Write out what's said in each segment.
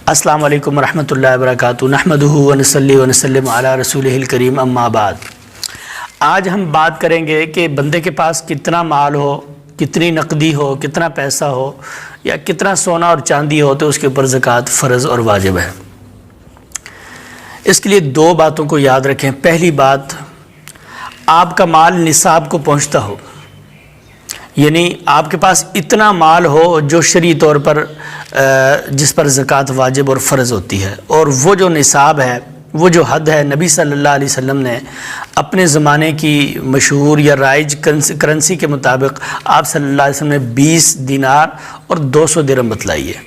السلام علیکم ورحمۃ اللہ وبرکاتہ نحمدہ ونصلی ونسلم علی رسولہ الکریم اما بعد۔ آج ہم بات کریں گے کہ بندے کے پاس کتنا مال ہو، کتنی نقدی ہو، کتنا پیسہ ہو یا کتنا سونا اور چاندی ہو تو اس کے اوپر زکوٰۃ فرض اور واجب ہے۔ اس کے لیے دو باتوں کو یاد رکھیں۔ پہلی بات، آپ کا مال نصاب کو پہنچتا ہو، یعنی آپ کے پاس اتنا مال ہو جو شرعی طور پر جس پر زکوٰۃ واجب اور فرض ہوتی ہے، اور وہ جو نصاب ہے، وہ جو حد ہے، نبی صلی اللہ علیہ وسلم نے اپنے زمانے کی مشہور یا رائج کرنسی کے مطابق آپ صلی اللہ علیہ وسلم نے 20 دینار اور 200 درہم بتلائی ہے۔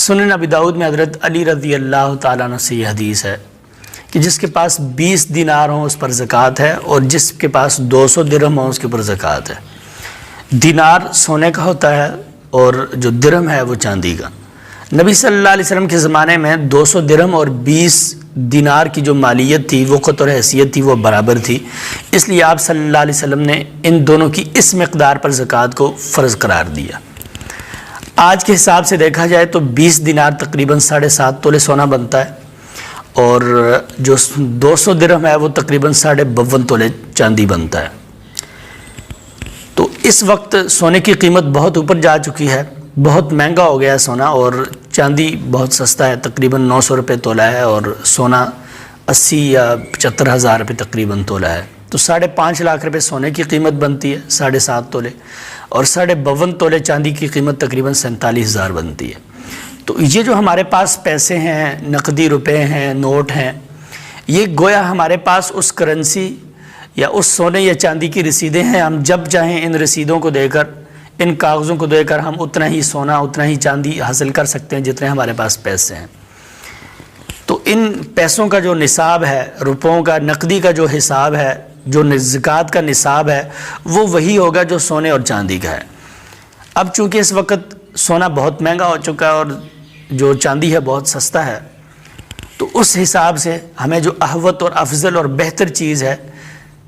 سنن ابی داؤد میں حضرت علی رضی اللہ تعالیٰ عنہ سے یہ حدیث ہے کہ جس کے پاس 20 دینار ہوں اس پر زکوٰۃ ہے، اور جس کے پاس 200 درہم ہوں اس کے اوپر زکوٰۃ ہے۔ دینار سونے کا ہوتا ہے اور جو درہم ہے وہ چاندی کا۔ نبی صلی اللہ علیہ وسلم کے زمانے میں 200 درہم اور 20 دینار کی جو مالیت تھی، وہ قطر حیثیت تھی، وہ برابر تھی، اس لیے آپ صلی اللہ علیہ وسلم نے ان دونوں کی اس مقدار پر زکوٰۃ کو فرض قرار دیا۔ آج کے حساب سے دیکھا جائے تو 20 دینار تقریباً 7.5 تولے سونا بنتا ہے، اور جو 200 درہم ہے وہ تقریباً 52.5 تولے چاندی بنتا ہے۔ تو اس وقت سونے کی قیمت بہت اوپر جا چکی ہے، بہت مہنگا ہو گیا ہے سونا، اور چاندی بہت سستا ہے، تقریباً 900 روپے تولہ ہے، اور سونا 80 یا 75 ہزار روپے تقریباً تولہ ہے۔ تو 5.5 لاکھ روپے سونے کی قیمت بنتی ہے 7.5 تولے، اور 52.5 تولے چاندی کی قیمت تقریباً 47 ہزار بنتی ہے۔ تو یہ جو ہمارے پاس پیسے ہیں، نقدی روپے ہیں، نوٹ ہیں، یہ گویا ہمارے پاس اس کرنسی یا اس سونے یا چاندی کی رسیدیں ہیں۔ ہم جب چاہیں ان رسیدوں کو دے کر، ان کاغذوں کو دے کر ہم اتنا ہی سونا، اتنا ہی چاندی حاصل کر سکتے ہیں جتنے ہمارے پاس پیسے ہیں۔ تو ان پیسوں کا جو نصاب ہے، روپوں کا، نقدی کا جو حساب ہے، جو زکوٰۃ کا نصاب ہے، وہ وہی ہوگا جو سونے اور چاندی کا ہے۔ اب چونکہ اس وقت سونا بہت مہنگا ہو چکا ہے اور جو چاندی ہے بہت سستا ہے، تو اس حساب سے ہمیں جو احوط اور افضل اور بہتر چیز ہے،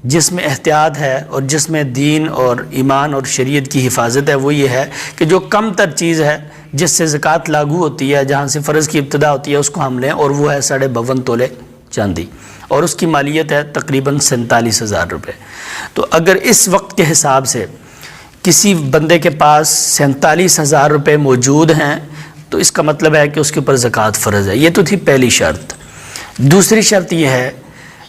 جس میں احتیاط ہے اور جس میں دین اور ایمان اور شریعت کی حفاظت ہے، وہ یہ ہے کہ جو کم تر چیز ہے جس سے زکوٰۃ لاگو ہوتی ہے، جہاں سے فرض کی ابتدا ہوتی ہے، اس کو ہم لیں، اور وہ ہے 52.5 تولے چاندی، اور اس کی مالیت ہے تقریباً 47 ہزار روپے۔ تو اگر اس وقت کے حساب سے کسی بندے کے پاس 47 ہزار روپے موجود ہیں تو اس کا مطلب ہے کہ اس کے اوپر زکوٰۃ فرض ہے۔ یہ تو تھی پہلی شرط۔ دوسری شرط یہ ہے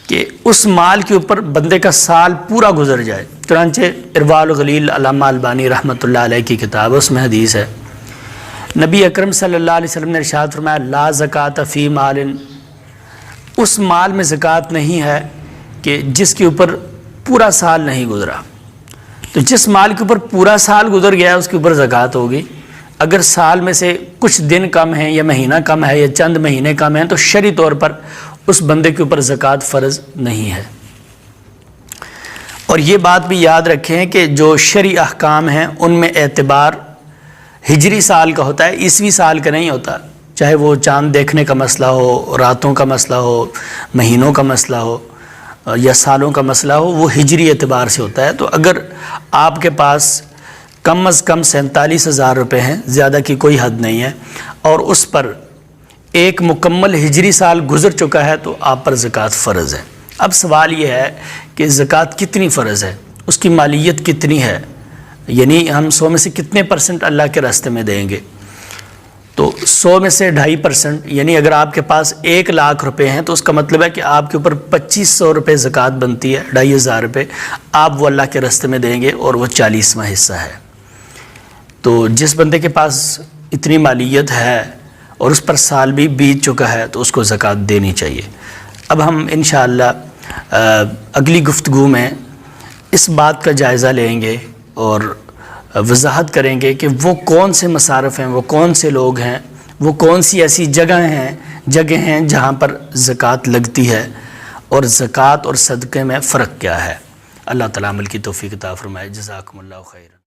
کہ اس مال کے اوپر بندے کا سال پورا گزر جائے۔ چنانچہ ارواء الغلیل علامہ البانی رحمۃ اللہ علیہ کی کتاب، اس میں حدیث ہے، نبی اکرم صلی اللہ علیہ وسلم نے ارشاد فرمایا، لا زکوٰۃ فی مال، اس مال میں زکوٰۃ نہیں ہے کہ جس کے اوپر پورا سال نہیں گزرا۔ تو جس مال کے اوپر پورا سال گزر گیا ہے اس کے اوپر زکوٰۃ ہوگی۔ اگر سال میں سے کچھ دن کم ہیں یا مہینہ کم ہے یا چند مہینے کم ہیں تو شرعی طور پر اس بندے کے اوپر زکوٰۃ فرض نہیں ہے۔ اور یہ بات بھی یاد رکھیں کہ جو شرعی احکام ہیں ان میں اعتبار ہجری سال کا ہوتا ہے، عیسوی سال کا نہیں ہوتا، چاہے وہ چاند دیکھنے کا مسئلہ ہو، راتوں کا مسئلہ ہو، مہینوں کا مسئلہ ہو یا سالوں کا مسئلہ ہو، وہ ہجری اعتبار سے ہوتا ہے۔ تو اگر آپ کے پاس کم از کم 47 ہزار روپے ہیں، زیادہ کی کوئی حد نہیں ہے، اور اس پر ایک مکمل ہجری سال گزر چکا ہے تو آپ پر زکوٰۃ فرض ہے۔ اب سوال یہ ہے کہ زکوٰۃ کتنی فرض ہے، اس کی مالیت کتنی ہے، یعنی ہم 100 میں سے کتنے % اللہ کے راستے میں دیں گے؟ تو 100 میں سے 2.5%، یعنی اگر آپ کے پاس 1 لاکھ روپے ہیں تو اس کا مطلب ہے کہ آپ کے اوپر 2500 روپے زکوٰۃ بنتی ہے، 2500 روپے آپ وہ اللہ کے راستے میں دیں گے، اور وہ 40واں حصہ ہے۔ تو جس بندے کے پاس اتنی مالیت ہے اور اس پر سال بھی بیت چکا ہے تو اس کو زکوٰۃ دینی چاہیے۔ اب ہم انشاءاللہ اگلی گفتگو میں اس بات کا جائزہ لیں گے اور وضاحت کریں گے کہ وہ کون سے مصارف ہیں، وہ کون سے لوگ ہیں، وہ کون سی ایسی جگہیں ہیں جہاں پر زکوٰۃ لگتی ہے، اور زکوٰۃ اور صدقے میں فرق کیا ہے۔ اللہ تعالیٰ عمل کی توفیق عطا فرمائے۔ جزاکم اللہ خیر۔